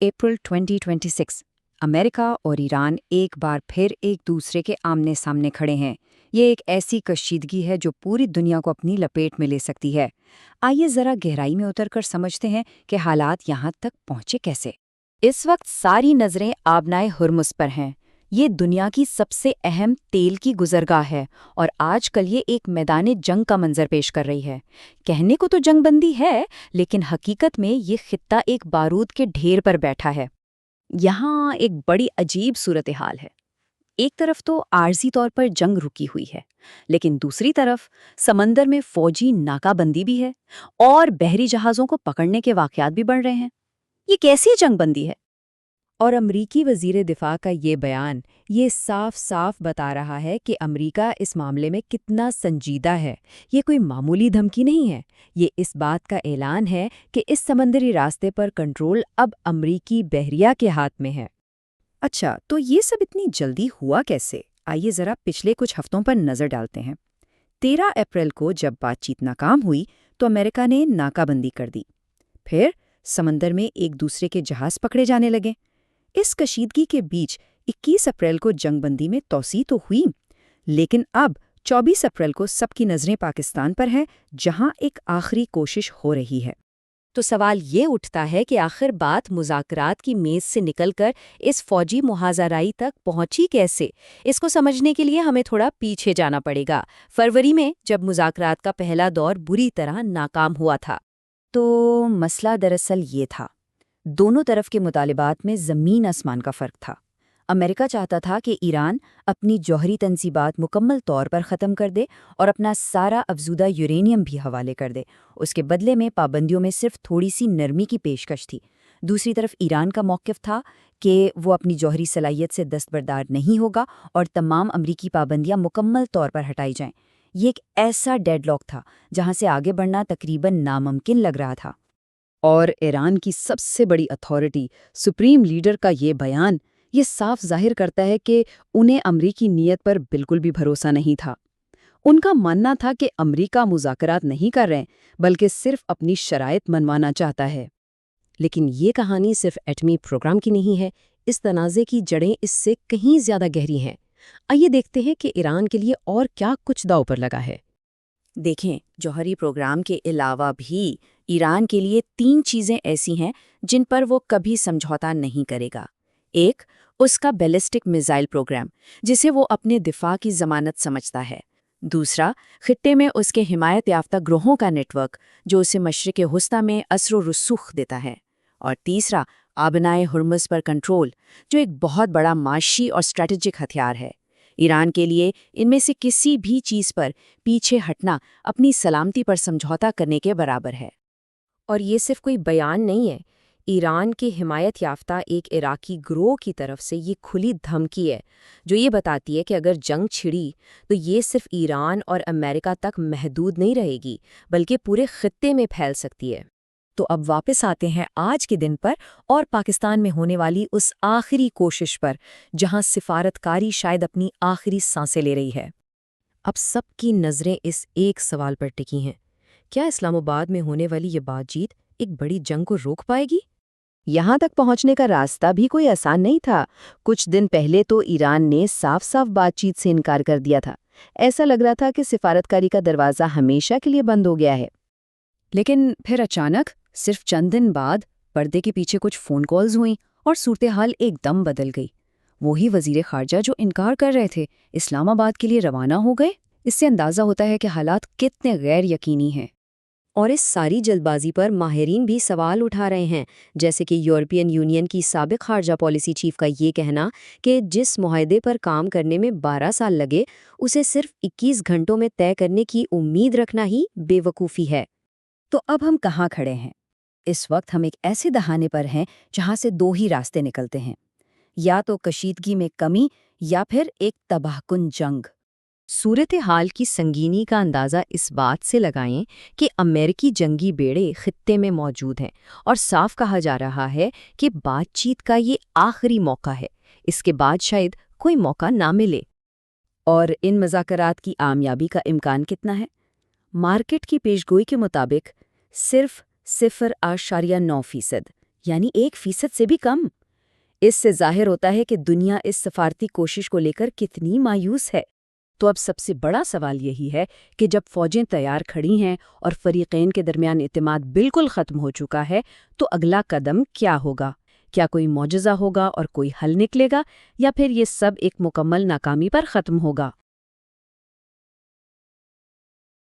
अप्रैल 2026 America और Iran एक बार फिर एक दूसरे के आमने सामने खड़े हैं। ये एक ऐसी कशीदगी है जो पूरी दुनिया को अपनी लपेट में ले सकती है। आइए जरा गहराई में उतरकर समझते हैं कि हालात यहाँ तक पहुँचे कैसे। इस वक्त सारी नज़रें आबनाए हुर्मुज़ पर हैं। ये दुनिया की सबसे अहम तेल की गुजरगाह है और आजकल ये एक मैदान जंग का मंजर पेश कर रही है। कहने को तो जंगबंदी है, लेकिन हकीकत में ये खित्ता एक बारूद के ढेर पर बैठा है। यहाँ एक बड़ी अजीब सूरत हाल है। एक तरफ तो आर्जी तौर पर जंग रुकी हुई है, लेकिन दूसरी तरफ समंदर में फौजी नाकाबंदी भी है और बहरी जहाज़ों को पकड़ने के वाकयात भी बढ़ रहे हैं। ये कैसी जंगबंदी है? और अमरीकी वज़ीर दिफा का ये बयान ये साफ साफ बता रहा है कि अमरीका इस मामले में कितना संजीदा है। ये कोई मामूली धमकी नहीं है, ये इस बात का ऐलान है कि इस समंदरी रास्ते पर कंट्रोल अब अमरीकी बहरिया के हाथ में है। अच्छा, तो ये सब इतनी जल्दी हुआ कैसे? आइए ज़रा पिछले कुछ हफ्तों पर नज़र डालते हैं। 13 अप्रैल को जब बातचीत नाकाम हुई तो अमेरिका ने नाकाबंदी कर दी। फिर समंदर में एक दूसरे के जहाज़ पकड़े जाने लगे। इस कशीदगी के बीच 21 अप्रैल को जंगबंदी में तौसीह तो हुई, लेकिन अब 24 अप्रैल को सबकी नज़रें पाकिस्तान पर हैं, जहां एक आखिरी कोशिश हो रही है। तो सवाल ये उठता है कि आखिर बात मुज़ाकरात की मेज़ से निकलकर इस फौजी मुहाज़राई तक पहुंची कैसे? इसको समझने के लिए हमें थोड़ा पीछे जाना पड़ेगा, फरवरी में, जब मुज़ाकरात का पहला दौर बुरी तरह नाकाम हुआ था। तो मसला दरअसल ये था, दोनों तरफ के मुतालिबात में ज़मीन आसमान का फ़र्क था। अमेरिका चाहता था कि ईरान अपनी जौहरी तंसीबात मुकम्मल तौर पर ख़त्म कर दे और अपना सारा अफजूदा यूरेनियम भी हवाले कर दे। उसके बदले में पाबंदियों में सिर्फ थोड़ी सी नरमी की पेशकश थी। दूसरी तरफ ईरान का मौक़िफ़ था कि वो अपनी जौहरी सलाहियत से दस्तबरदार नहीं होगा और तमाम अमरीकी पाबंदियाँ मुकम्मल तौर पर हटाई जाएं। ये एक ऐसा डेडलॉक था जहाँ से आगे बढ़ना तकरीबन नामुमकिन लग रहा था। और ईरान की सबसे बड़ी अथॉरिटी सुप्रीम लीडर का ये बयान ये साफ जाहिर करता है कि उन्हें अमरीकी नीयत पर बिल्कुल भी भरोसा नहीं था। उनका मानना था कि अमरीका मुज़ाकरात नहीं कर रहे, बल्कि सिर्फ अपनी शराइत मनवाना चाहता है। लेकिन ये कहानी सिर्फ एटमी प्रोग्राम की नहीं है, इस तनाज़े की जड़ें इससे कहीं ज़्यादा गहरी हैं। आइए देखते हैं कि ईरान के लिए और क्या कुछ दांव पर लगा है। देखें, जौहरी प्रोग्राम के अलावा भी ईरान के लिए 3 चीज़ें ऐसी हैं जिन पर वो कभी समझौता नहीं करेगा। एक, उसका बैलिस्टिक मिसाइल प्रोग्राम, जिसे वो अपने दिफा की ज़मानत समझता है। दूसरा, खित्ते में उसके हिमायत याफ्ता ग्रोहों का नेटवर्क, जो उसे मशरिक़ हुस्ना में असर रुसूख देता है। और तीसरा, आबनाए हुर्मुज़ पर कंट्रोल, जो एक बहुत बड़ा माशी और स्ट्रैटेजिक हथियार है। ईरान के लिए इनमें से किसी भी चीज़ पर पीछे हटना अपनी सलामती पर समझौता करने के बराबर है। और ये सिर्फ कोई बयान नहीं है, ईरान के हिमायत याफ्ता एक इराकी ग्रोह की तरफ से ये खुली धमकी है, जो ये बताती है कि अगर जंग छिड़ी तो ये सिर्फ ईरान और अमेरिका तक महदूद नहीं रहेगी, बल्कि पूरे खित्ते में फैल सकती है। तो अब वापस आते हैं आज के दिन पर और पाकिस्तान में होने वाली उस आखिरी कोशिश पर, जहां सिफारतकारी शायद अपनी आखिरी सांसें ले रही है। अब सबकी नज़रें इस एक सवाल पर टिकी हैं, क्या इस्लामाबाद में होने वाली ये बातचीत एक बड़ी जंग को रोक पाएगी? यहाँ तक पहुँचने का रास्ता भी कोई आसान नहीं था। कुछ दिन पहले तो ईरान ने साफ साफ बातचीत से इनकार कर दिया था। ऐसा लग रहा था कि सिफारतकारी का दरवाज़ा हमेशा के लिए बंद हो गया है। लेकिन फिर अचानक, सिर्फ चंद दिन बाद, पर्दे के पीछे कुछ फ़ोन कॉल्स हुईं और सूरत हाल एकदम बदल गई। वही वज़ीर ख़ारजा जो इनकार कर रहे थे, इस्लामाबाद के लिए रवाना हो गए। इससे अंदाज़ा होता है कि हालात कितने गैर यकीनी हैं। और इस सारी जल्दबाजी पर माहिरीन भी सवाल उठा रहे हैं, जैसे कि यूरोपियन यूनियन की साबिक खारजा पॉलिसी चीफ का ये कहना कि जिस मुआहदे पर काम करने में 12 साल लगे, उसे सिर्फ 21 घंटों में तय करने की उम्मीद रखना ही बेवकूफ़ी है। तो अब हम कहाँ खड़े हैं? इस वक्त हम एक ऐसे दहाने पर हैं जहाँ से 2 ही रास्ते निकलते हैं, या तो कशीदगी में कमी या फिर एक तबाहकुन जंग। सूरत हाल की संगीनी का अंदाज़ा इस बात से लगाएं कि अमेरिकी जंगी बेड़े खित्ते में मौजूद हैं और साफ कहा जा रहा है कि बातचीत का ये आखिरी मौका है, इसके बाद शायद कोई मौका ना मिले। और इन मुज़ाकरात की आमयाबी का इम्कान कितना है? मार्केट की पेशगोई के मुताबिक सिर्फ 0.9%, یعنی 1% سے بھی کم۔ اس سے ظاہر ہوتا ہے کہ دنیا اس سفارتی کوشش کو لے کر کتنی مایوس ہے۔ تو اب سب سے بڑا سوال یہی ہے کہ جب فوجیں تیار کھڑی ہیں اور فریقین کے درمیان اعتماد بالکل ختم ہو چکا ہے تو اگلا قدم کیا ہوگا؟ کیا کوئی معجزہ ہوگا اور کوئی حل نکلے گا، یا پھر یہ سب ایک مکمل ناکامی پر ختم ہوگا؟